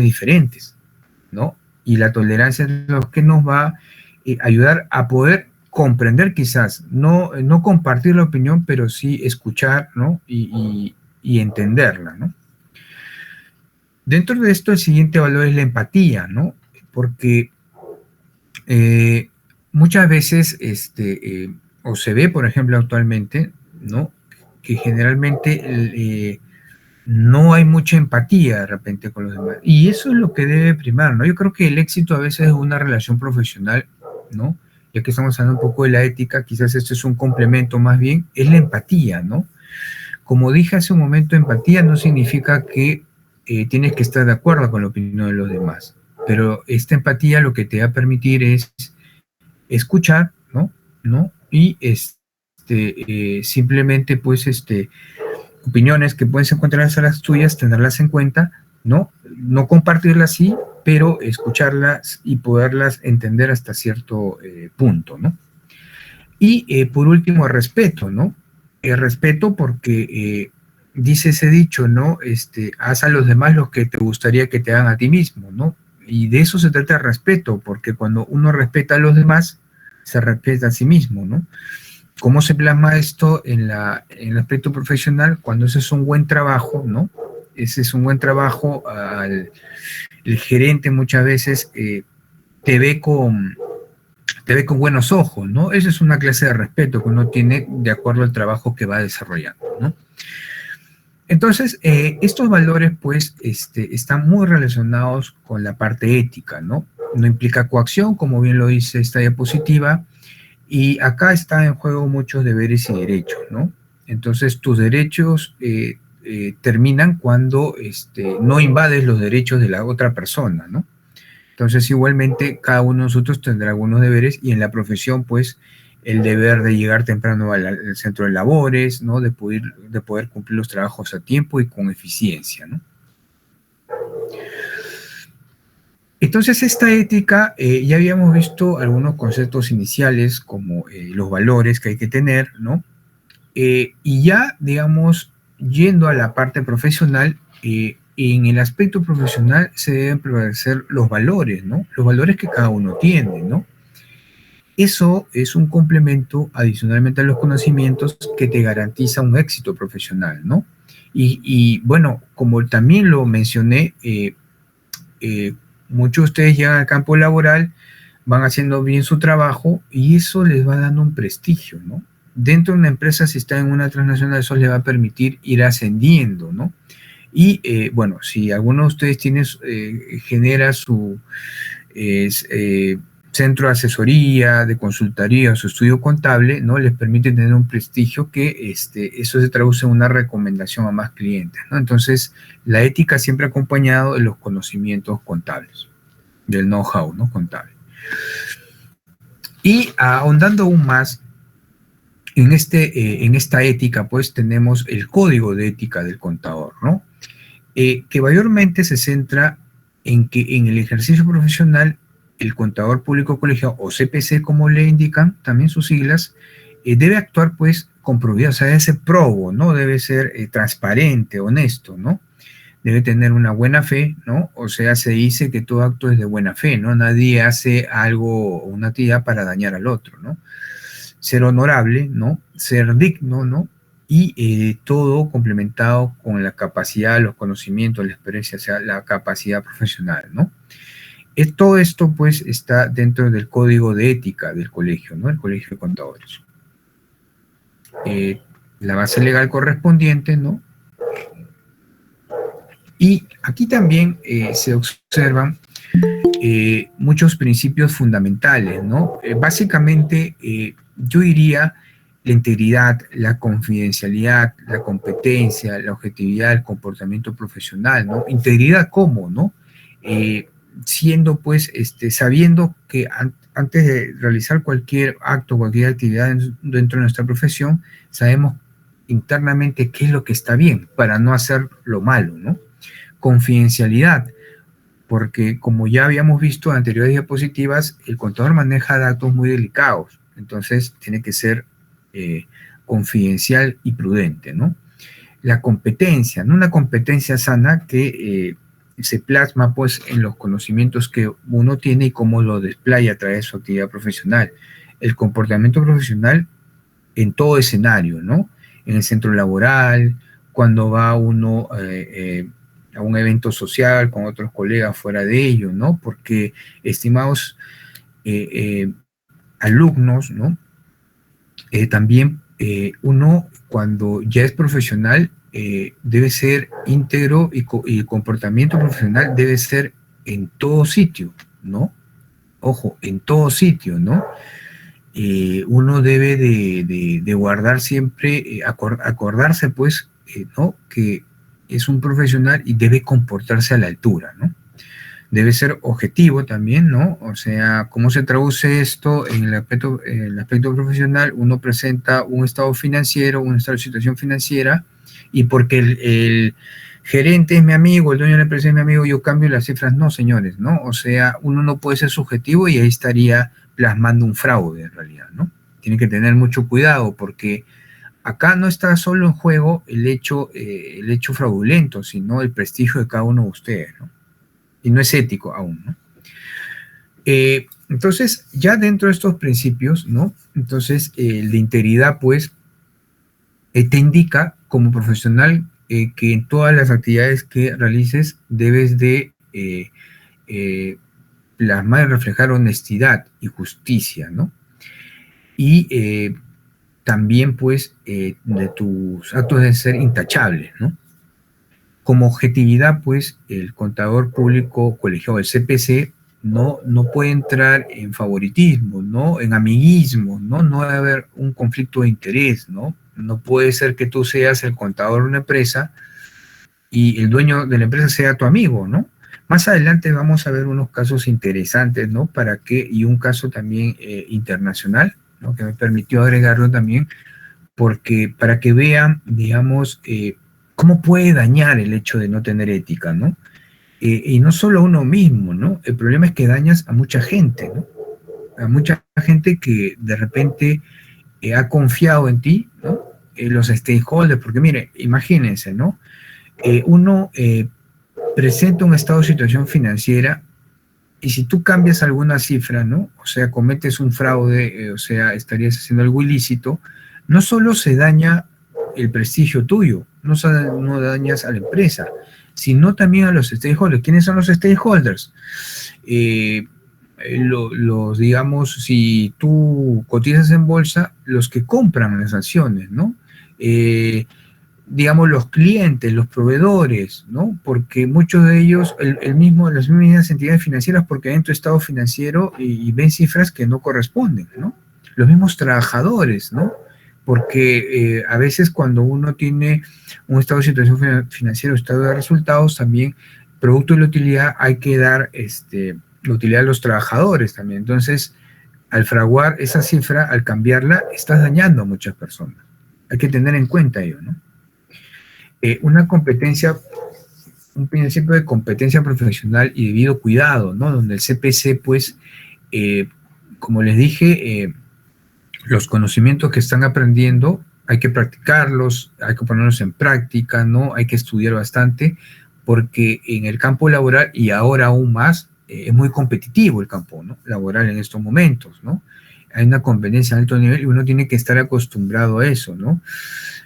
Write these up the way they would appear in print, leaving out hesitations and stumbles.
diferentes, ¿no? Y la tolerancia es lo que nos va a ayudar a poder comprender quizás, no compartir la opinión, pero sí escuchar, ¿no? Y entenderla, ¿no? Dentro de esto, el siguiente valor es la empatía, ¿no? Porque eh, muchas veces, o se ve, por ejemplo, actualmente, ¿no? Que generalmente no hay mucha empatía de repente con los demás. Y eso es lo que debe primar, ¿no? Yo creo que el éxito a veces es una relación profesional, ¿no? Ya que estamos hablando un poco de la ética, quizás esto es un complemento más bien, es la empatía, ¿no? Como dije hace un momento, empatía no significa que tienes que estar de acuerdo con la opinión de los demás, pero esta empatía lo que te va a permitir es escuchar, ¿no? ¿No? Y simplemente, pues, opiniones que puedes encontrar a las tuyas, tenerlas en cuenta, ¿no? No compartirlas sí, pero escucharlas y poderlas entender hasta cierto punto, ¿no? Y por último, el respeto, ¿no? El respeto porque dice ese dicho, ¿no? Haz a los demás lo que te gustaría que te hagan a ti mismo, ¿no? Y de eso se trata el respeto, porque cuando uno respeta a los demás, se respeta a sí mismo, ¿no? ¿Cómo se plasma esto en el aspecto profesional? Cuando ese es un buen trabajo, ¿no? Ese es un buen trabajo, el gerente muchas veces te ve con, te ve con buenos ojos, ¿no? Esa es una clase de respeto que uno tiene de acuerdo al trabajo que va desarrollando, ¿no? Entonces, estos valores, pues, están muy relacionados con la parte ética, ¿no? No implica coacción, como bien lo dice esta diapositiva, y acá está en juego muchos deberes y derechos, ¿no? Entonces, tus derechos terminan cuando no invades los derechos de la otra persona, ¿no? Entonces, igualmente, cada uno de nosotros tendrá algunos deberes y en la profesión, pues, el deber de llegar temprano al centro de labores, ¿no? De poder cumplir los trabajos a tiempo y con eficiencia, ¿no? Entonces, esta ética, ya habíamos visto algunos conceptos iniciales como los valores que hay que tener, ¿no? Y ya, digamos, yendo a la parte profesional, en el aspecto profesional se deben prevalecer los valores, ¿no? Los valores que cada uno tiene, ¿no? Eso es un complemento adicionalmente a los conocimientos que te garantiza un éxito profesional, ¿no? Bueno, como también lo mencioné, eh, muchos de ustedes llegan al campo laboral, van haciendo bien su trabajo y eso les va dando un prestigio, ¿no? Dentro de una empresa, si está en una transnacional, eso les va a permitir ir ascendiendo, ¿no? Y bueno, si alguno de ustedes genera su centro de asesoría, de consultoría, su estudio contable, ¿no? Les permite tener un prestigio que eso se traduce en una recomendación a más clientes, ¿no? Entonces, la ética siempre acompañado de los conocimientos contables, del know-how, ¿no? Contable. Y ahondando aún más, en esta ética, pues tenemos el código de ética del contador, ¿no? Que mayormente se centra en que en el ejercicio profesional el contador público colegiado o CPC, como le indican también sus siglas, debe actuar pues con probidad, o sea, debe ser probo, ¿no? Debe ser transparente, honesto, ¿no? Debe tener una buena fe, ¿no? O sea, se dice que todo acto es de buena fe, ¿no? Nadie hace algo o una actividad para dañar al otro, ¿no? Ser honorable, ¿no? Ser digno, ¿no? Y todo complementado con la capacidad, los conocimientos, la experiencia, o sea, la capacidad profesional, ¿no? Todo esto, pues, está dentro del código de ética del colegio, ¿no? El colegio de contadores. La base legal correspondiente, ¿no? Y aquí también se observan muchos principios fundamentales, ¿no? Básicamente, yo diría la integridad, la confidencialidad, la competencia, la objetividad, el comportamiento profesional, ¿no? Integridad, ¿cómo, no? Siendo, pues, sabiendo que antes de realizar cualquier acto, cualquier actividad dentro de nuestra profesión, sabemos internamente qué es lo que está bien para no hacer lo malo, ¿no? Confidencialidad, porque como ya habíamos visto en anteriores diapositivas, el contador maneja datos muy delicados, entonces tiene que ser confidencial y prudente, ¿no? La competencia, ¿no? Una competencia sana que se plasma pues en los conocimientos que uno tiene y cómo lo desplaya a través de su actividad profesional. El comportamiento profesional en todo escenario, ¿no? En el centro laboral, cuando va uno a un evento social con otros colegas fuera de ello, ¿no? Porque, estimados eh, eh, alumnos, ¿no? También uno, cuando ya es profesional, debe ser íntegro y el comportamiento profesional debe ser en todo sitio, ¿no? Ojo, en todo sitio, ¿no? Uno debe de guardar siempre, acordarse pues, ¿no? Que es un profesional y debe comportarse a la altura, ¿no? Debe ser objetivo también, ¿no? O sea, ¿cómo se traduce esto en el aspecto profesional? Uno presenta un estado financiero, un estado de situación financiera, y porque el gerente es mi amigo, el dueño de la empresa es mi amigo, yo cambio las cifras. No, señores, ¿no? O sea, uno no puede ser subjetivo y ahí estaría plasmando un fraude en realidad, ¿no? Tiene que tener mucho cuidado porque acá no está solo en juego el hecho fraudulento, sino el prestigio de cada uno de ustedes, ¿no? Y no es ético aún, ¿no? Entonces, ya dentro de estos principios, ¿no? Entonces, de integridad, pues, te indica como profesional que en todas las actividades que realices debes de plasmar y reflejar honestidad y justicia, ¿no? Y también, pues, de tus actos deben ser intachables, ¿no? Como objetividad, pues, el contador público colegiado, el CPC, no puede entrar en favoritismo, ¿no? En amiguismo, ¿no? No debe haber un conflicto de interés, ¿no? No puede ser que tú seas el contador de una empresa y el dueño de la empresa sea tu amigo, ¿no? Más adelante vamos a ver unos casos interesantes, ¿no? Y un caso también internacional, ¿no? Que me permitió agregarlo también, porque para que vean, digamos, cómo puede dañar el hecho de no tener ética, ¿no? Y no solo a uno mismo, ¿no? El problema es que dañas a mucha gente, ¿no? A mucha gente que de repente ha confiado en ti, ¿no? Los stakeholders, porque mire, imagínense, ¿no? Uno presenta un estado de situación financiera y si tú cambias alguna cifra, ¿no? O sea, cometes un fraude, o sea, estarías haciendo algo ilícito, no solo se daña el prestigio tuyo, no dañas a la empresa, sino también a los stakeholders. ¿Quiénes son los stakeholders? Digamos, si tú cotizas en bolsa, los que compran las acciones, ¿no? Digamos, los clientes, los proveedores, ¿no? Porque muchos de ellos, las mismas entidades financieras, porque ven tu estado financiero y ven cifras que no corresponden, ¿no? Los mismos trabajadores, ¿no? Porque a veces cuando uno tiene un estado de situación financiera, estado de resultados, también, producto de la utilidad, hay que dar la utilidad a los trabajadores también. Entonces, al fraguar esa cifra, al cambiarla, estás dañando a muchas personas. Hay que tener en cuenta ello, ¿no? Una competencia, un principio de competencia profesional y debido cuidado, ¿no? Donde el CPC, pues, como les dije, los conocimientos que están aprendiendo hay que practicarlos, hay que ponerlos en práctica, ¿no? Hay que estudiar bastante, porque en el campo laboral, y ahora aún más, es muy competitivo el campo, ¿no? Laboral en estos momentos, ¿no? Hay una competencia a alto nivel y uno tiene que estar acostumbrado a eso, ¿no?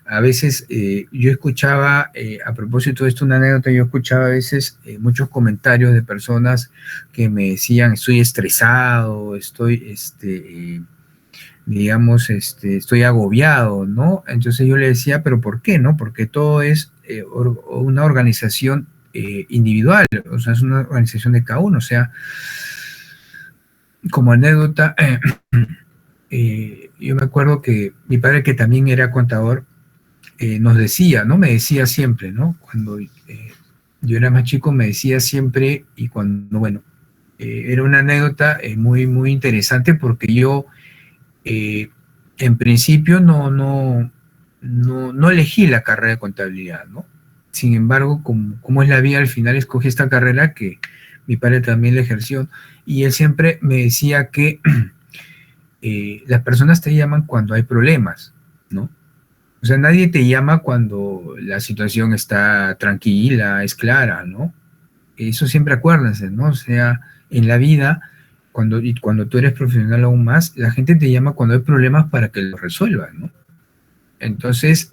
A veces yo escuchaba, a propósito de esto, una anécdota, yo escuchaba a veces muchos comentarios de personas que me decían, estoy estresado, digamos, estoy agobiado, ¿no? Entonces yo le decía, pero ¿por qué, no? Porque todo es una organización individual, o sea, es una organización de cada uno, o sea, como anécdota, yo me acuerdo que mi padre, que también era contador, nos decía, ¿no? Me decía siempre, ¿no? Cuando yo era más chico, me decía siempre, y cuando, bueno, era una anécdota muy, muy interesante porque yo, eh, en principio, no elegí la carrera de contabilidad, ¿no? Sin embargo, como es la vida, al final escogí esta carrera que mi padre también la ejerció, y él siempre me decía que las personas te llaman cuando hay problemas, ¿no? O sea, nadie te llama cuando la situación está tranquila, es clara, ¿no? eso siempre acuérdense, ¿no? O sea, en la vida, cuando tú eres profesional aún más, la gente te llama cuando hay problemas para que los resuelvas, ¿no? Entonces,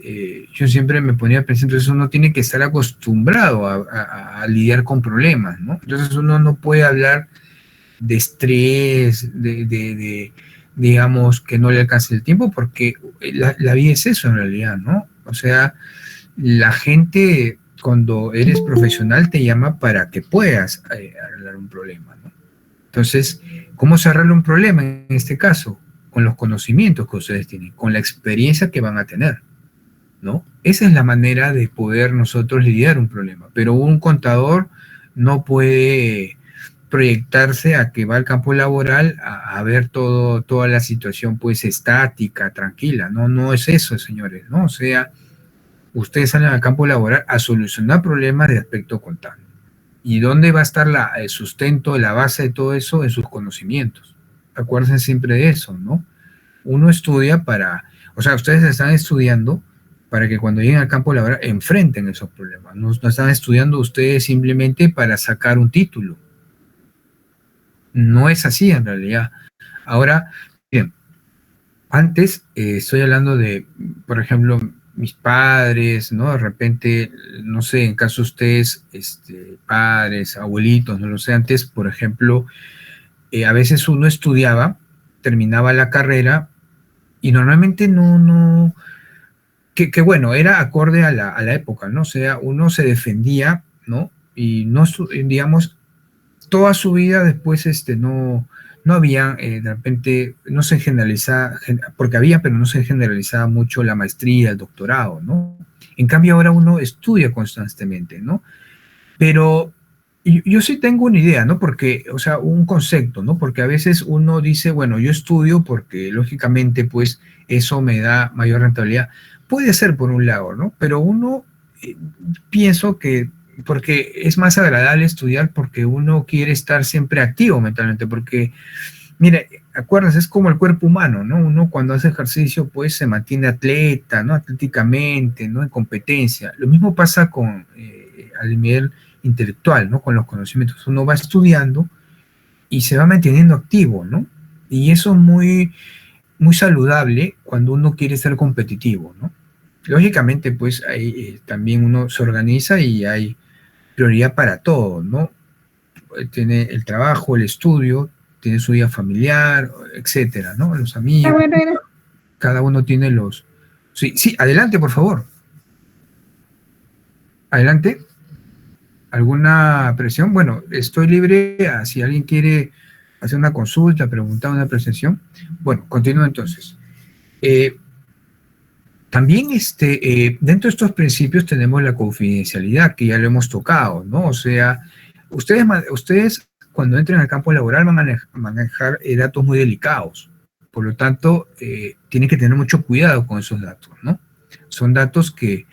yo siempre me ponía a pensar, entonces uno tiene que estar acostumbrado a lidiar con problemas, ¿no? Entonces uno no puede hablar de estrés, digamos, que no le alcance el tiempo, porque la vida es eso en realidad, ¿no? O sea, la gente cuando eres profesional te llama para que puedas arreglar un problema, ¿no? Entonces, ¿cómo se arregla un problema en este caso? Con los conocimientos que ustedes tienen, con la experiencia que van a tener, ¿no? Esa es la manera de poder nosotros lidiar un problema. Pero un contador no puede proyectarse a que va al campo laboral a ver toda la situación pues estática, tranquila. No, no es eso, señores, ¿no? O sea, ustedes salen al campo laboral a solucionar problemas de aspecto contable. ¿Y dónde va a estar el sustento, la base de todo eso? En sus conocimientos. Acuérdense siempre de eso, ¿no? Uno estudia o sea, ustedes están estudiando para que cuando lleguen al campo laboral enfrenten esos problemas. No, no están estudiando ustedes simplemente para sacar un título. No es así en realidad. Ahora, bien, antes estoy hablando de, por ejemplo, mis padres, ¿no? De repente, no sé, en caso de ustedes, padres, abuelitos, no lo sé, antes, por ejemplo, a veces uno estudiaba, terminaba la carrera y normalmente que bueno, era acorde a la época, ¿no? O sea, uno se defendía, ¿no? Y no, digamos, toda su vida después no había, de repente, no se generalizaba, porque había, pero no se generalizaba mucho la maestría, el doctorado, ¿no? En cambio ahora uno estudia constantemente, ¿no? Pero yo sí tengo una idea, ¿no? Porque, o sea, un concepto, ¿no? Porque a veces uno dice, bueno, yo estudio porque lógicamente, pues, eso me da mayor rentabilidad. Puede ser por un lado, ¿no? Pero uno, eh, pienso que, porque es más agradable estudiar porque uno quiere estar siempre activo mentalmente, porque, mire, acuérdense, es como el cuerpo humano, ¿no? Uno cuando hace ejercicio, pues, se mantiene atleta, ¿no? Atléticamente, ¿no? En competencia. Lo mismo pasa al nivel intelectual, ¿no? Con los conocimientos. Uno va estudiando y se va manteniendo activo, ¿no? Y eso es muy saludable cuando uno quiere ser competitivo, ¿no? Lógicamente, pues ahí también uno se organiza y hay prioridad para todo, ¿no? Tiene el trabajo, el estudio, tiene su vida familiar, etcétera, ¿no? Los amigos, cada uno tiene los... Sí, sí, adelante, por favor. Adelante. ¿Alguna presión? Bueno, estoy libre si alguien quiere hacer una consulta, preguntar una apreciación. Bueno, continúo entonces. Eh, También dentro de estos principios tenemos la confidencialidad, que ya lo hemos tocado, ¿no? O sea, ustedes cuando entren al campo laboral van a manejar datos muy delicados. Por lo tanto, tienen que tener mucho cuidado con esos datos, ¿no? Son datos que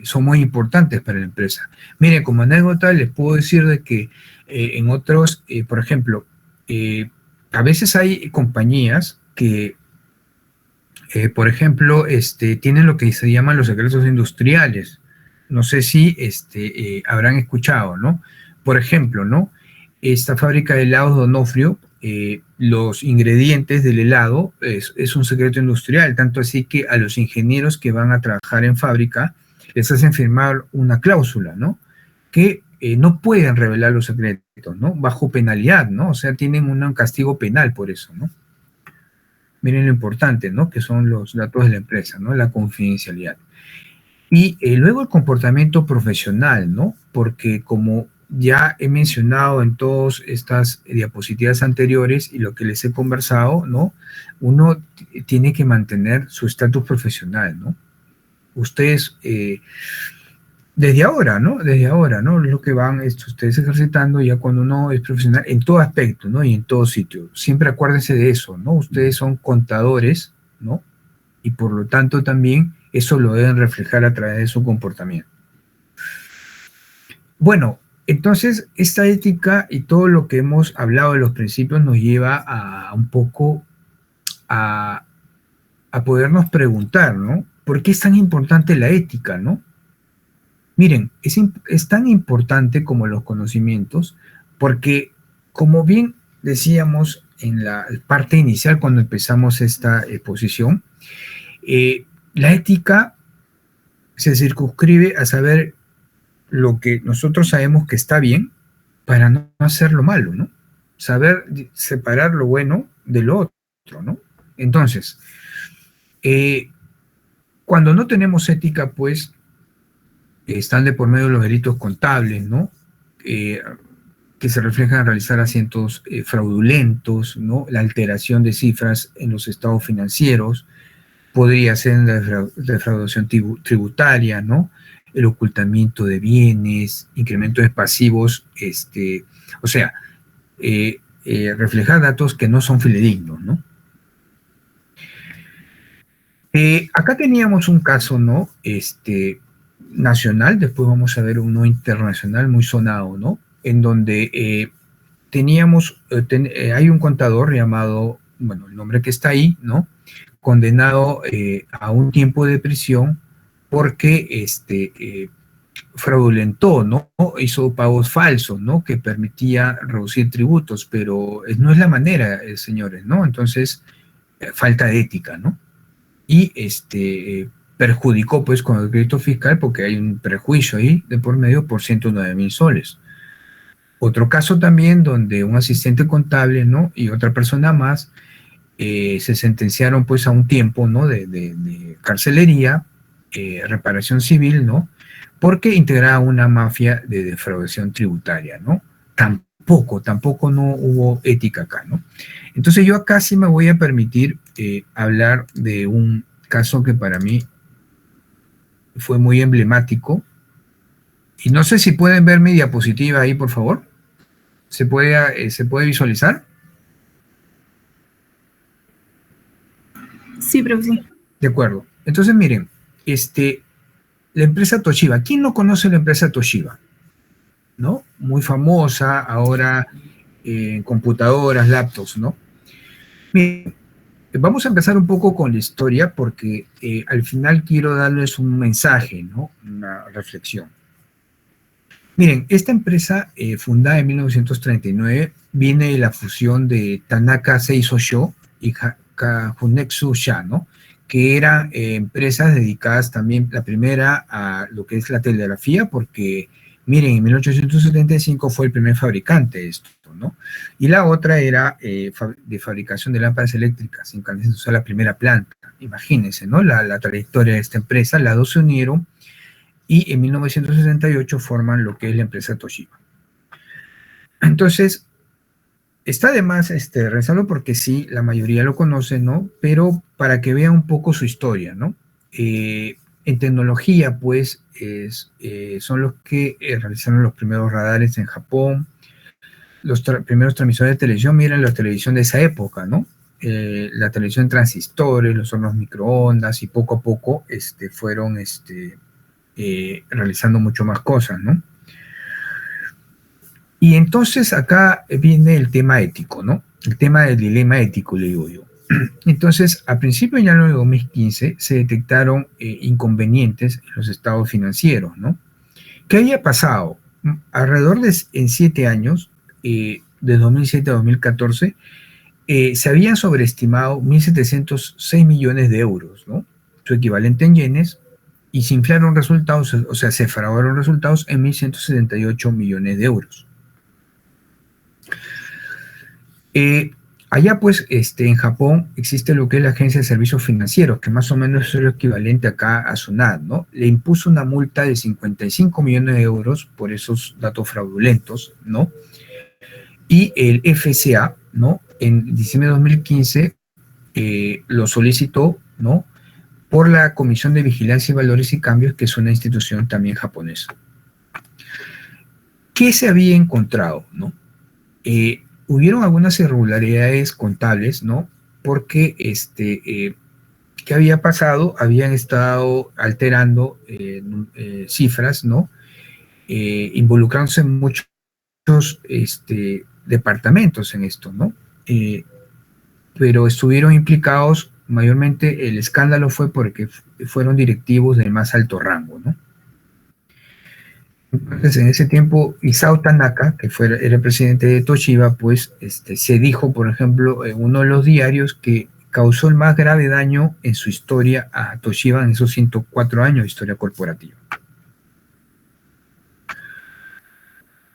son muy importantes para la empresa. Miren, como anécdota les puedo decir de que en otros, por ejemplo, a veces hay compañías que por ejemplo, tienen lo que se llaman los secretos industriales. No sé si habrán escuchado, ¿no? Por ejemplo, ¿no? Esta fábrica de helados Donofrio, los ingredientes del helado es un secreto industrial, tanto así que a los ingenieros que van a trabajar en fábrica les hacen firmar una cláusula, ¿no? Que no pueden revelar los secretos, ¿no? Bajo penalidad, ¿no? O sea, tienen un castigo penal por eso, ¿no? Miren lo importante, ¿no? Que son los datos de la empresa, ¿no? La confidencialidad. Y luego el comportamiento profesional, ¿no? Porque como ya he mencionado en todas estas diapositivas anteriores y lo que les he conversado, ¿no? Uno tiene que mantener su estatus profesional, ¿no? Ustedes desde ahora, ¿no? Desde ahora, ¿no? Lo que van ustedes ejercitando ya cuando uno es profesional en todo aspecto, ¿no? Y en todo sitio. Siempre acuérdense de eso, ¿no? Ustedes son contadores, ¿no? Y por lo tanto también eso lo deben reflejar a través de su comportamiento. Bueno, entonces esta ética y todo lo que hemos hablado de los principios nos lleva a un poco a, a podernos preguntar, ¿no? ¿Por qué es tan importante la ética, ¿no? Miren, es tan importante como los conocimientos, porque como bien decíamos en la parte inicial cuando empezamos esta exposición, la ética se circunscribe a saber lo que nosotros sabemos que está bien para no hacer lo malo, ¿no? Saber separar lo bueno de lo otro, ¿no? Entonces, eh, cuando no tenemos ética, pues están de por medio los delitos contables, ¿no? Eh, que se reflejan en realizar asientos fraudulentos, ¿no? La alteración de cifras en los estados financieros, podría ser en la defraudación tributaria, ¿no? El ocultamiento de bienes, incrementos de pasivos, o sea, reflejar datos que no son fidedignos, ¿no? Acá teníamos un caso, ¿no? Nacional, después vamos a ver uno internacional muy sonado, ¿no? En donde teníamos, hay un contador llamado, bueno, el nombre que está ahí, ¿no? Condenado a un tiempo de prisión porque fraudulentó, ¿no? Hizo pagos falsos, ¿no? Que permitía reducir tributos, pero no es la manera, señores, ¿no? Entonces, falta de ética, ¿no? Y perjudicó pues con el crédito fiscal porque hay un prejuicio ahí de por medio por 109.000 soles. Otro caso también donde un asistente contable, ¿no? Y otra persona más se sentenciaron pues a un tiempo, ¿no? De carcelería, reparación civil, ¿no? Porque integraba una mafia de defraudación tributaria, ¿no? Tampoco no hubo ética acá, ¿no? Entonces yo acá sí me voy a permitir hablar de un caso que para mí fue muy emblemático. Y no sé si pueden ver mi diapositiva ahí, por favor. ¿Se puede visualizar? Sí, profesor. De acuerdo. Entonces, miren, la empresa Toshiba. ¿Quién no conoce la empresa Toshiba? ¿No? Muy famosa ahora en computadoras, laptops, ¿no? Miren, vamos a empezar un poco con la historia porque al final quiero darles un mensaje, ¿no? Una reflexión. Miren, esta empresa fundada en 1939 viene de la fusión de Tanaka Seiso Sho y Kajunetsu Sha, ¿no? Que eran empresas dedicadas también, la primera a lo que es la telegrafía, porque miren, en 1875 fue el primer fabricante de esto, ¿no? Y la otra era de fabricación de lámparas eléctricas, incandescentes, o sea, la primera planta. Imagínense, ¿no? La trayectoria de esta empresa, las dos se unieron y en 1968 forman lo que es la empresa Toshiba. Entonces, está de más revisarlo porque sí, la mayoría lo conoce, ¿no? Pero para que vean un poco su historia, ¿no? En tecnología, pues, son los que realizaron los primeros radares en Japón, los primeros transmisores de televisión, miren la televisión de esa época, ¿no? La televisión en transistores, los hornos microondas y poco a poco fueron realizando mucho más cosas, ¿no? Y entonces acá viene el tema ético, ¿no? El tema del dilema ético, le digo yo. Entonces, a principios de año 2015 se detectaron inconvenientes en los estados financieros, ¿no? ¿Qué había pasado? Alrededor de en 7 años, de 2007 a 2014, se habían sobreestimado 1.706 millones de euros, ¿no? Su equivalente en yenes, y se inflaron resultados, o sea, se fraudaron resultados en 1.178 millones de euros. Allá pues en Japón existe lo que es la Agencia de Servicios Financieros, que más o menos es lo equivalente acá a SUNAT, ¿no? Le impuso una multa de 55 millones de euros por esos datos fraudulentos, ¿no? Y el FCA, ¿no? En diciembre de 2015 lo solicitó, ¿no? Por la Comisión de Vigilancia y Valores y Cambios, que es una institución también japonesa. ¿Qué se había encontrado, no? Hubieron algunas irregularidades contables, ¿no? Porque, ¿qué había pasado? Habían estado alterando cifras, ¿no? Involucrándose en muchos departamentos en esto, ¿no? Pero estuvieron implicados, mayormente el escándalo fue porque fueron directivos del más alto rango, ¿no? Entonces, en ese tiempo, Isao Tanaka, que era el presidente de Toshiba, pues se dijo, por ejemplo, en uno de los diarios que causó el más grave daño en su historia a Toshiba en esos 104 años de historia corporativa.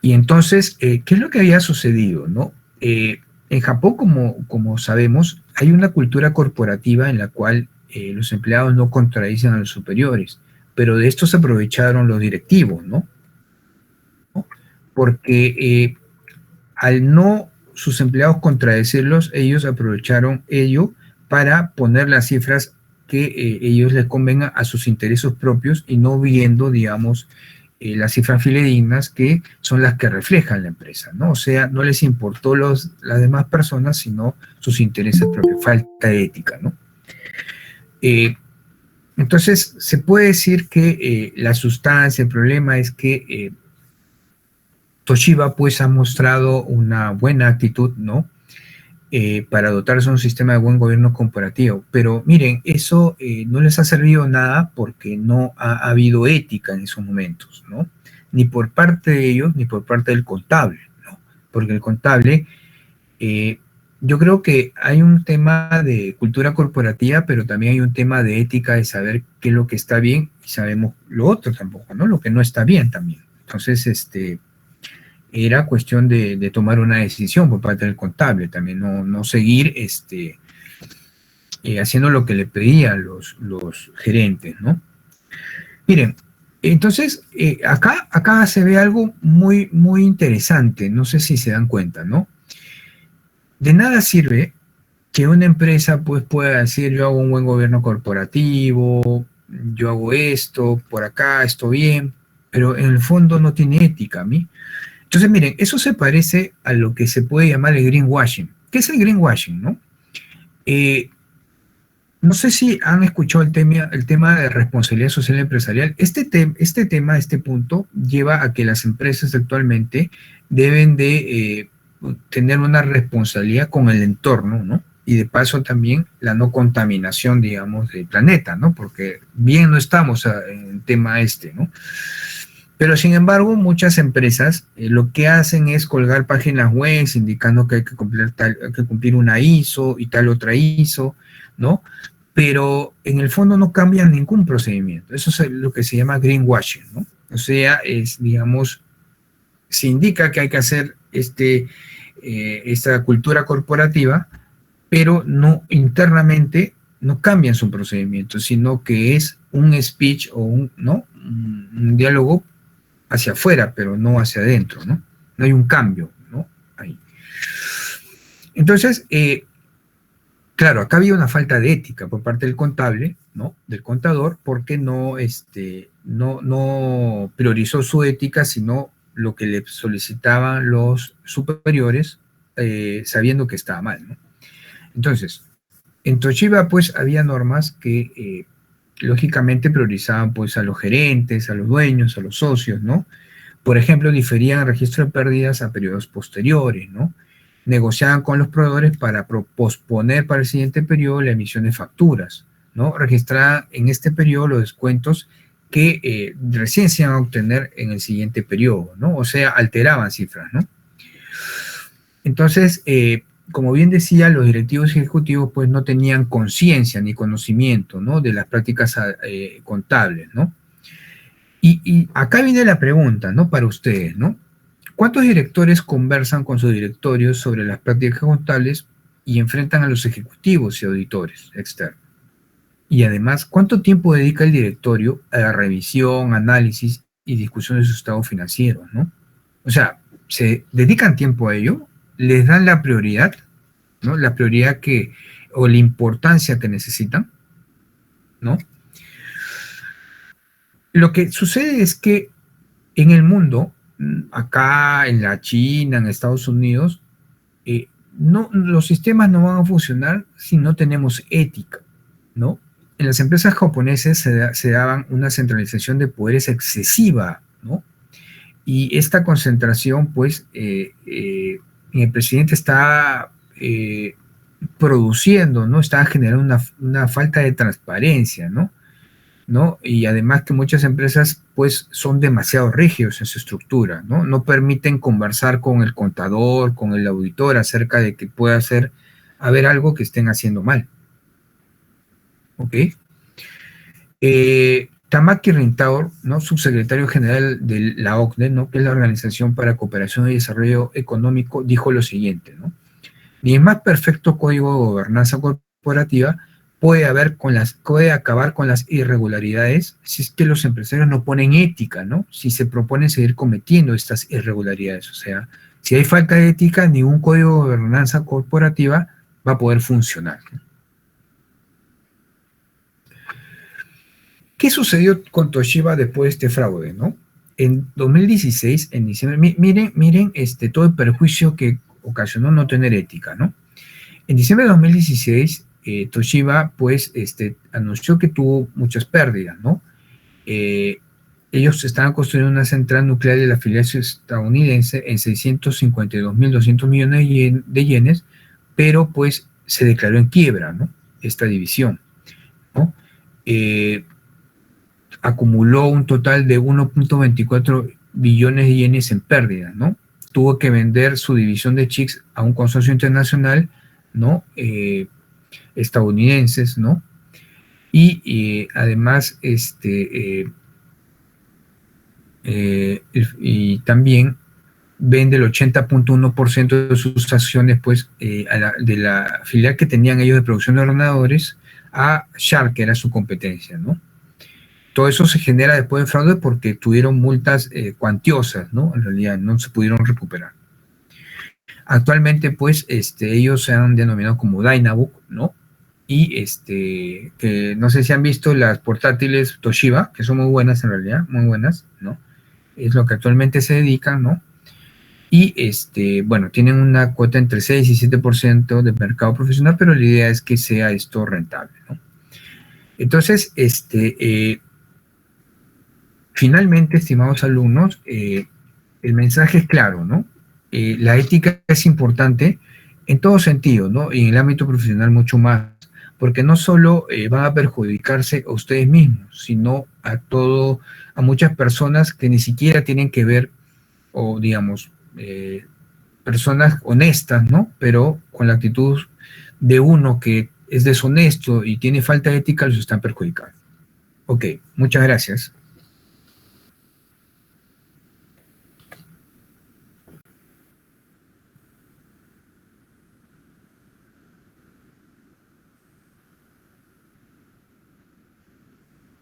Y entonces, ¿qué es lo que había sucedido? ¿No? En Japón, como sabemos, hay una cultura corporativa en la cual los empleados no contradicen a los superiores, pero de esto se aprovecharon los directivos, ¿no? Porque al no sus empleados contradecirlos, ellos aprovecharon ello para poner las cifras que ellos les convengan a sus intereses propios y no viendo, digamos, las cifras fidedignas que son las que reflejan la empresa, ¿no? O sea, no les importó las demás personas, sino sus intereses propios, falta de ética, ¿no? Entonces, se puede decir que la sustancia, el problema es que Toshiba pues ha mostrado una buena actitud, ¿no? Para dotarse de un sistema de buen gobierno corporativo. Pero miren, eso no les ha servido nada porque no ha habido ética en esos momentos, ¿no? Ni por parte de ellos, ni por parte del contable, ¿no? Porque el contable, yo creo que hay un tema de cultura corporativa, pero también hay un tema de ética, de saber qué es lo que está bien y sabemos lo otro tampoco, ¿no? Lo que no está bien también. Entonces, era cuestión de tomar una decisión por parte del contable también, no seguir haciendo lo que le pedían los gerentes, ¿no? Miren, entonces, acá se ve algo muy, muy interesante, no sé si se dan cuenta, ¿no? De nada sirve que una empresa pues pueda decir yo hago un buen gobierno corporativo, yo hago esto, por acá, esto bien, pero en el fondo no tiene ética, ¿a mí? Entonces, miren, eso se parece a lo que se puede llamar el greenwashing. ¿Qué es el greenwashing, no? Eh, no sé si han escuchado el tema de responsabilidad social empresarial. Este tema, este punto, lleva a que las empresas actualmente deben de tener una responsabilidad con el entorno, ¿no? Y de paso también la no contaminación, digamos, del planeta, ¿no? Porque bien no estamos en el tema ¿no? Pero sin embargo, muchas empresas lo que hacen es colgar páginas web indicando que hay que cumplir una ISO y tal otra ISO, ¿no? Pero en el fondo no cambian ningún procedimiento. Eso es lo que se llama greenwashing, ¿no? O sea, digamos, se indica que hay que hacer esta cultura corporativa, pero no internamente no cambian su procedimiento, sino que es un speech o ¿no? un diálogo hacia afuera, pero no hacia adentro, ¿no? No hay un cambio, ¿no? Ahí. Entonces, claro, acá había una falta de ética por parte del contable, ¿no? Del contador, porque no priorizó su ética, sino lo que le solicitaban los superiores, sabiendo que estaba mal, ¿no? Entonces, en Toshiba, pues, había normas que, lógicamente, priorizaban, pues, a los gerentes, a los dueños, a los socios, ¿no? Por ejemplo, diferían el registro de pérdidas a periodos posteriores, ¿no? Negociaban con los proveedores para posponer para el siguiente periodo la emisión de facturas, ¿no? Registraban en este periodo los descuentos que recién se iban a obtener en el siguiente periodo, ¿no? O sea, alteraban cifras, ¿no? Entonces, como bien decía, los directivos ejecutivos pues no tenían conciencia ni conocimiento, ¿no? De las prácticas contables, ¿no? Y acá viene la pregunta, ¿no? Para ustedes, ¿no? ¿Cuántos directores conversan con sus directorios sobre las prácticas contables y enfrentan a los ejecutivos y auditores externos? Y además, ¿cuánto tiempo dedica el directorio a la revisión, análisis y discusión de sus estados financieros, ¿no? O sea, ¿se dedican tiempo a ello? ¿Les dan la prioridad, ¿no? La prioridad o la importancia que necesitan, ¿no? Lo que sucede es que en el mundo, acá en la China, en Estados Unidos, los sistemas no van a funcionar si no tenemos ética, ¿no? En las empresas japonesas se daban una centralización de poderes excesiva, ¿no? Y esta concentración, pues, el presidente está produciendo, ¿no? Está generando una falta de transparencia, ¿no? ¿no? Y además que muchas empresas pues son demasiado rígidos en su estructura, ¿no? No permiten conversar con el contador, con el auditor acerca de que pueda haber algo que estén haciendo mal, ¿ok? Tamaki Rintaur, ¿no? Subsecretario general de la OCDE, ¿no? Que es la Organización para Cooperación y Desarrollo Económico, dijo lo siguiente, ¿no? Ni el más perfecto código de gobernanza corporativa puede acabar con las irregularidades si es que los empresarios no ponen ética, ¿no? Si se proponen seguir cometiendo estas irregularidades. O sea, si hay falta de ética, ningún código de gobernanza corporativa va a poder funcionar, ¿no? ¿Qué sucedió con Toshiba después de este fraude, no? En 2016, en diciembre, miren todo el perjuicio que ocasionó no tener ética, ¿no? En diciembre de 2016, Toshiba, pues, anunció que tuvo muchas pérdidas, ¿no? Eh, Ellos estaban construyendo una central nuclear de la filial estadounidense en 652.200 millones de yenes, pero, pues, se declaró en quiebra, ¿no? Esta división, ¿no? Acumuló un total de 1.24 billones de yenes en pérdida, ¿no? Tuvo que vender su división de chips a un consorcio internacional, ¿no? Estadounidenses, ¿no? Y además, y también vende el 80.1% de sus acciones, pues, de la filial que tenían ellos de producción de ordenadores a Sharp, que era su competencia, ¿no? Todo eso se genera después de fraude porque tuvieron multas cuantiosas, ¿no? En realidad no se pudieron recuperar. Actualmente, pues, ellos se han denominado como Dynabook, ¿no? Y que no sé si han visto las portátiles Toshiba, que son muy buenas en realidad, muy buenas, ¿no? Es lo que actualmente se dedican, ¿no? Y bueno, tienen una cuota entre 6 y 7% de mercado profesional, pero la idea es que sea esto rentable, ¿no? Entonces, finalmente, estimados alumnos, el mensaje es claro, ¿no? La ética es importante en todo sentido, ¿no? Y en el ámbito profesional mucho más, porque no solo van a perjudicarse a ustedes mismos, sino a muchas personas que ni siquiera tienen que ver, o digamos, personas honestas, ¿no? Pero con la actitud de uno que es deshonesto y tiene falta de ética, los están perjudicando. Ok, muchas gracias.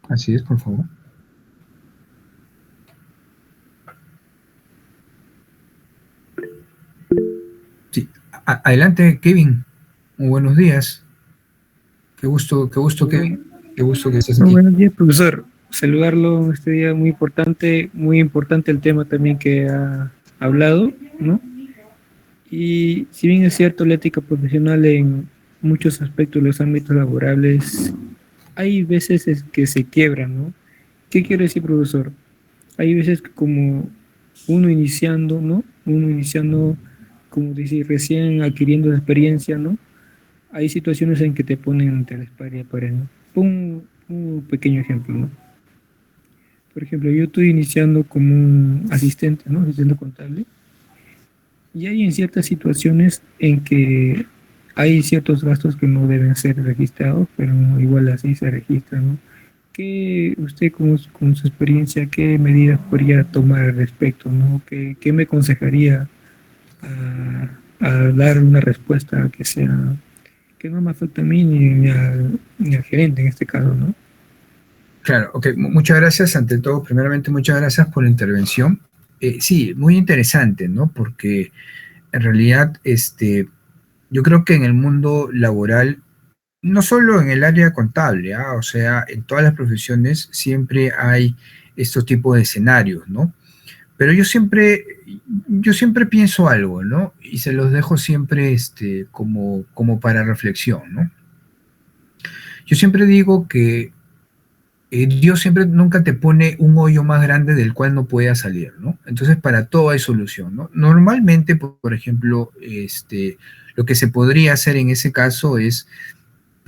Así es, por favor. Sí. Adelante, Kevin. Muy buenos días. Qué gusto, Kevin. Qué gusto que estés Muy aquí. buenos días, profesor. Saludarlo este día muy importante el tema también que ha hablado, ¿no? Y si bien es cierto, la ética profesional en muchos aspectos de los ámbitos laborales, hay veces es que se quiebran, ¿no? ¿Qué quiere decir, profesor? Hay veces que como uno iniciando, ¿no? Uno iniciando, como decir, recién adquiriendo experiencia, ¿no? Hay situaciones en que te ponen entre la espalda y la pared, ¿no? Un pequeño ejemplo, ¿no? Por ejemplo, yo estoy iniciando como un asistente, ¿no? Asistente contable. Y hay en ciertas situaciones en que hay ciertos gastos que no deben ser registrados, pero igual así se registran, ¿no? ¿Qué usted con su experiencia, qué medidas podría tomar al respecto, ¿no? ¿Qué me aconsejaría a dar una respuesta que no me afecte a mí ni al gerente en este caso, ¿no? Claro, ok. Muchas gracias. Ante todo, primeramente, muchas gracias por la intervención. Sí, muy interesante, ¿no? Porque en realidad, yo creo que en el mundo laboral, no solo en el área contable, ¿ah? O sea, en todas las profesiones siempre hay estos tipos de escenarios, ¿no? Pero yo siempre pienso algo, ¿no? Y se los dejo siempre como para reflexión, ¿no? Yo siempre digo que Dios siempre nunca te pone un hoyo más grande del cual no puedas salir, ¿no? Entonces, para todo hay solución, ¿no? Normalmente, por ejemplo, lo que se podría hacer en ese caso es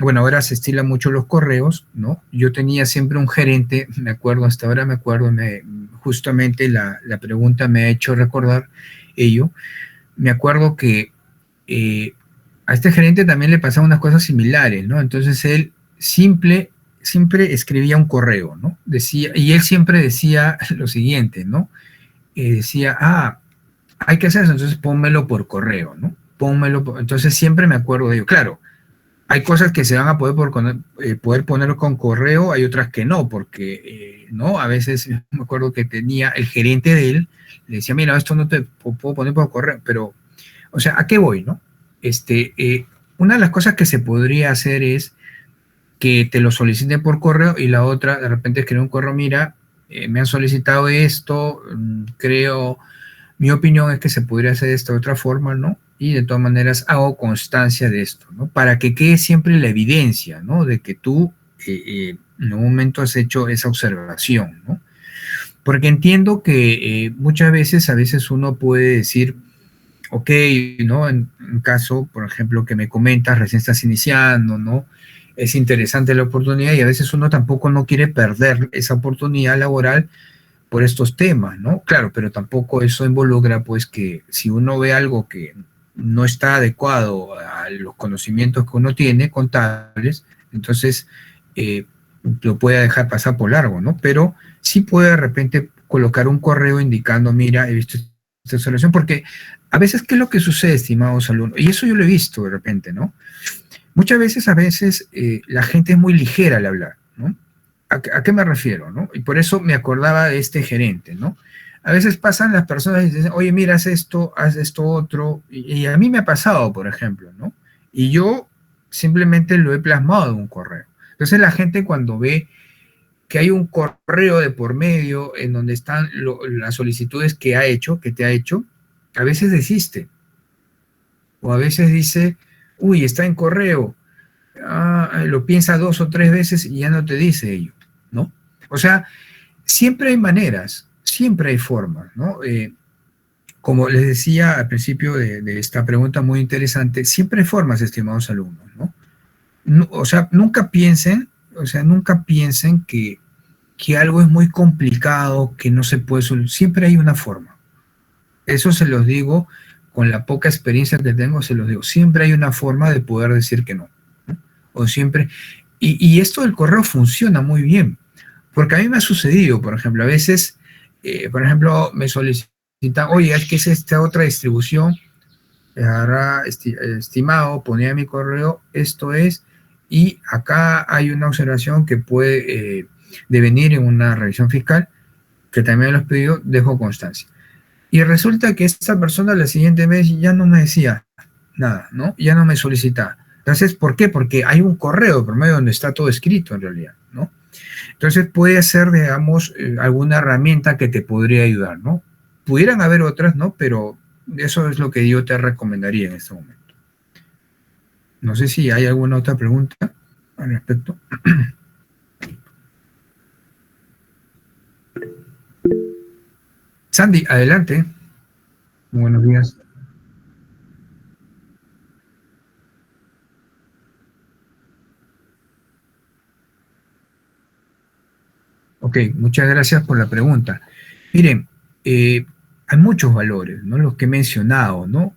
bueno, ahora se estilan mucho los correos, ¿no? Yo tenía siempre un gerente, me acuerdo, hasta ahora me acuerdo, justamente la pregunta me ha hecho recordar ello. Me acuerdo que a este gerente también le pasaban unas cosas similares, ¿no? Entonces él siempre escribía un correo, ¿no? Decía, y él siempre decía lo siguiente, ¿no? Decía, hay que hacer eso, entonces pónmelo por correo, ¿no? Entonces siempre me acuerdo de ello. Claro, hay cosas que se van a poder poner con correo, hay otras que no, porque, ¿no? A veces me acuerdo que tenía el gerente de él, le decía, mira, esto no te puedo poner por correo, pero, o sea, ¿a qué voy, no? Una de las cosas que se podría hacer es que te lo soliciten por correo y la otra, de repente escribir un correo, mira, me han solicitado esto, creo, mi opinión es que se podría hacer de esta otra forma, ¿no? Y de todas maneras hago constancia de esto, ¿no? Para que quede siempre la evidencia, ¿no? De que tú en un momento has hecho esa observación, ¿no? Porque entiendo que muchas veces, a veces uno puede decir, ok, ¿no? En un caso, por ejemplo, que me comentas, recién estás iniciando, ¿no? Es interesante la oportunidad y a veces uno tampoco no quiere perder esa oportunidad laboral por estos temas, ¿no? Claro, pero tampoco eso involucra, pues, que si uno ve algo que no está adecuado a los conocimientos que uno tiene contables, entonces lo puede dejar pasar por largo, ¿no? Pero sí puede de repente colocar un correo indicando, mira, he visto esta solución, porque a veces, ¿qué es lo que sucede, estimados alumnos? Y eso yo lo he visto de repente, ¿no? Muchas veces, la gente es muy ligera al hablar, ¿no? ¿A qué me refiero, no? Y por eso me acordaba de este gerente, ¿no? A veces pasan las personas y dicen, oye, mira, haz esto otro, y a mí me ha pasado, por ejemplo, ¿no? Y yo simplemente lo he plasmado en un correo. Entonces la gente cuando ve que hay un correo de por medio en donde están las solicitudes que te ha hecho, a veces desiste. O a veces dice, uy, está en correo. Lo piensa 2 o 3 veces y ya no te dice ello, ¿no? O sea, siempre hay maneras, siempre hay formas, ¿no? Como les decía al principio de esta pregunta muy interesante, siempre hay formas, estimados alumnos, ¿no? O sea, nunca piensen que algo es muy complicado, que no se puede solucionar. Siempre hay una forma. Eso se los digo, con la poca experiencia que tengo, se los digo. Siempre hay una forma de poder decir que no. O siempre. Y esto del correo funciona muy bien. Porque a mí me ha sucedido, por ejemplo, a veces, por ejemplo, me solicitan, oye, es que es esta otra distribución, estimado, ponía mi correo, esto es, y acá hay una observación que puede devenir en una revisión fiscal, que también lo he pedido, dejo constancia. Y resulta que esta persona la siguiente vez ya no me decía nada, ¿no? Ya no me solicitaba. Entonces, ¿por qué? Porque hay un correo por medio donde está todo escrito en realidad, ¿no? Entonces puede ser, digamos, alguna herramienta que te podría ayudar, ¿no? Pudieran haber otras, ¿no? Pero eso es lo que yo te recomendaría en este momento. No sé si hay alguna otra pregunta al respecto. Sandy, adelante. Buenos días. Ok, muchas gracias por la pregunta. Miren, hay muchos valores, ¿no? Los que he mencionado, ¿no?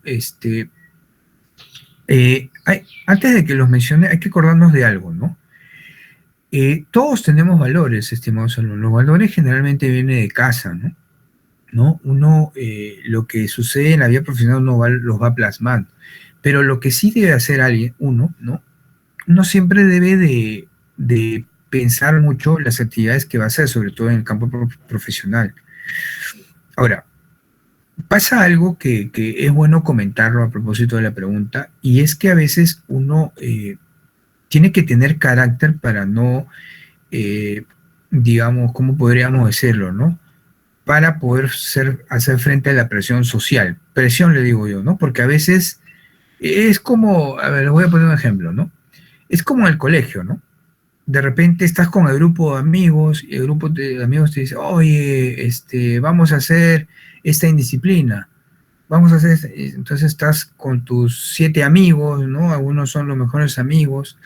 Antes de que los mencione, hay que acordarnos de algo, ¿no? Todos tenemos valores, estimados alumnos. Los valores generalmente vienen de casa, ¿no? ¿No? Uno, lo que sucede en la vida profesional, los va plasmando. Pero lo que sí debe hacer uno, ¿no? Uno siempre debe de pensar mucho las actividades que va a hacer, sobre todo en el campo profesional. Ahora, pasa algo que es bueno comentarlo a propósito de la pregunta, y es que a veces uno tiene que tener carácter para no, digamos, ¿cómo podríamos decirlo, no? Para poder hacer frente a la presión social. Presión le digo yo, ¿no? Porque a veces es como, a ver, les voy a poner un ejemplo, ¿no? Es como en el colegio, ¿no? De repente estás con el grupo de amigos y el grupo de amigos te dice, oye, vamos a hacer esta indisciplina, vamos a hacer, entonces estás con tus 7 amigos, ¿no? Algunos son los mejores amigos,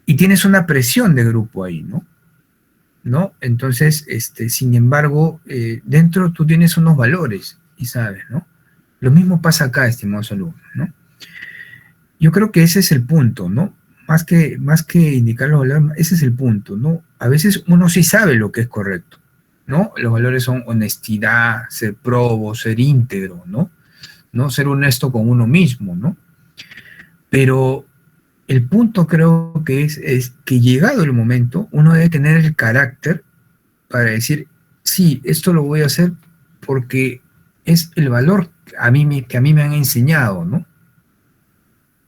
y tienes una presión de grupo ahí, ¿no? ¿No? Entonces, sin embargo, dentro tú tienes unos valores y sabes, ¿no? Lo mismo pasa acá, estimados alumnos, ¿no? Yo creo que ese es el punto, ¿no? Más que indicar los valores, ese es el punto, ¿no? A veces uno sí sabe lo que es correcto, ¿no? Los valores son honestidad, ser probo, ser íntegro, ¿no? ¿No? Ser honesto con uno mismo, ¿no? Pero el punto creo que es que llegado el momento, uno debe tener el carácter para decir, sí, esto lo voy a hacer porque es el valor que a mí me han enseñado, ¿no?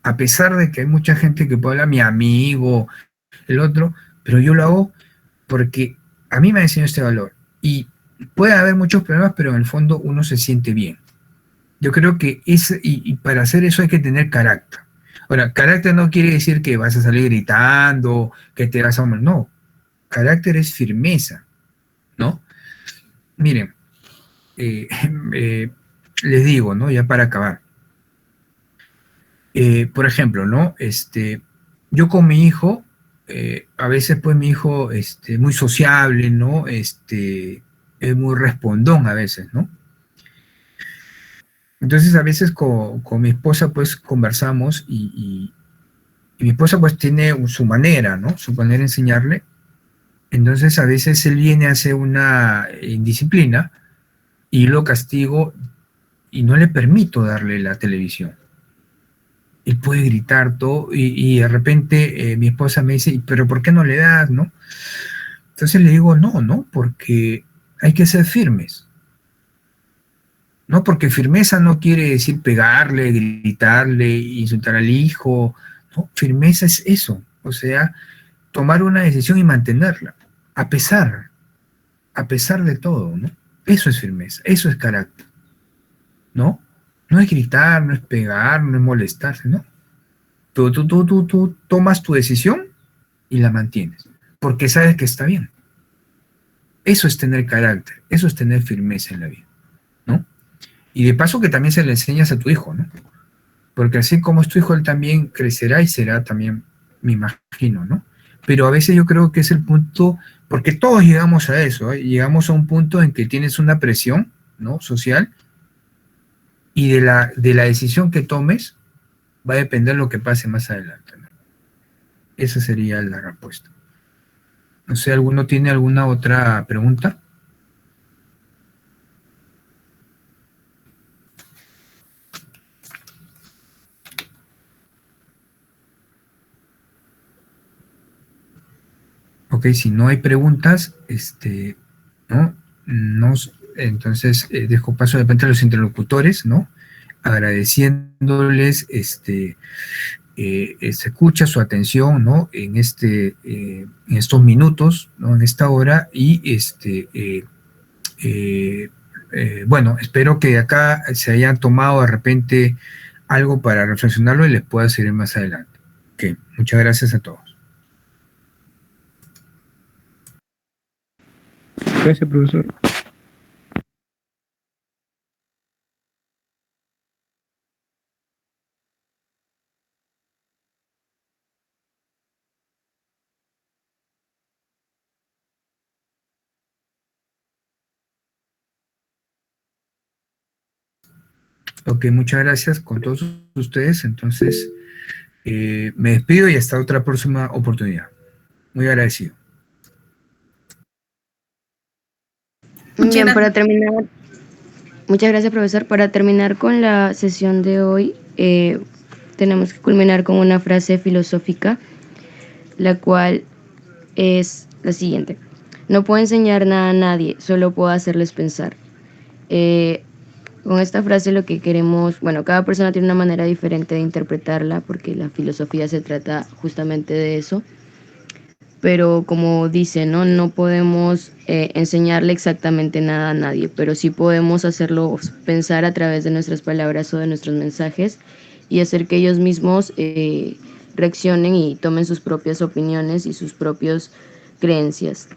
A pesar de que hay mucha gente que puede hablar, mi amigo, el otro, pero yo lo hago porque a mí me ha enseñado este valor. Y puede haber muchos problemas, pero en el fondo uno se siente bien. Yo creo que y para hacer eso hay que tener carácter. Ahora, carácter no quiere decir que vas a salir gritando, que te vas a... No, carácter es firmeza, ¿no? Miren, eh, eh, les digo, ¿no? Ya para acabar. Por ejemplo, ¿no? Yo con mi hijo, a veces pues mi hijo, muy sociable, ¿no? Es muy respondón a veces, ¿no? Entonces a veces con mi esposa pues conversamos y mi esposa pues tiene su manera, ¿no? Su manera de enseñarle. Entonces a veces él viene a hacer una indisciplina y lo castigo y no le permito darle la televisión. Él puede gritar todo y de repente mi esposa me dice, pero ¿por qué no le das, no? Entonces le digo, no, no, porque hay que ser firmes. No, porque firmeza no quiere decir pegarle, gritarle, insultar al hijo. No, firmeza es eso. O sea, tomar una decisión y mantenerla, a pesar de todo, ¿no? Eso es firmeza, eso es carácter, ¿no? No es gritar, no es pegar, no es molestarse, ¿no? Tú tomas tu decisión y la mantienes, porque sabes que está bien. Eso es tener carácter, eso es tener firmeza en la vida, ¿no? Y de paso que también se le enseñas a tu hijo, ¿no? Porque así como es tu hijo, él también crecerá y será también, me imagino, ¿no? Pero a veces yo creo que es el punto, porque todos llegamos a eso, ¿eh? Llegamos a un punto en que tienes una presión, ¿no? Social, y de la decisión que tomes va a depender lo que pase más adelante, ¿no? Esa sería la respuesta. No sé, ¿alguno tiene alguna otra pregunta? Ok, si no hay preguntas, ¿no? Entonces dejo paso de repente a los interlocutores, ¿no? Agradeciéndoles se escucha su atención, ¿no? En estos minutos, ¿no? En esta hora y bueno, espero que acá se hayan tomado de repente algo para reflexionarlo y les pueda servir más adelante. Ok, muchas gracias a todos. Gracias, profesor. Ok, muchas gracias con todos ustedes. Entonces, me despido y hasta otra próxima oportunidad. Muy agradecido. Bien, para terminar, muchas gracias, profesor. Para terminar con la sesión de hoy, tenemos que culminar con una frase filosófica, la cual es la siguiente. No puedo enseñar nada a nadie, solo puedo hacerles pensar. Con esta frase lo que queremos, bueno, cada persona tiene una manera diferente de interpretarla, porque la filosofía se trata justamente de eso. Pero como dice, ¿no? No podemos enseñarle exactamente nada a nadie, pero sí podemos hacerlo pensar a través de nuestras palabras o de nuestros mensajes y hacer que ellos mismos reaccionen y tomen sus propias opiniones y sus propias creencias.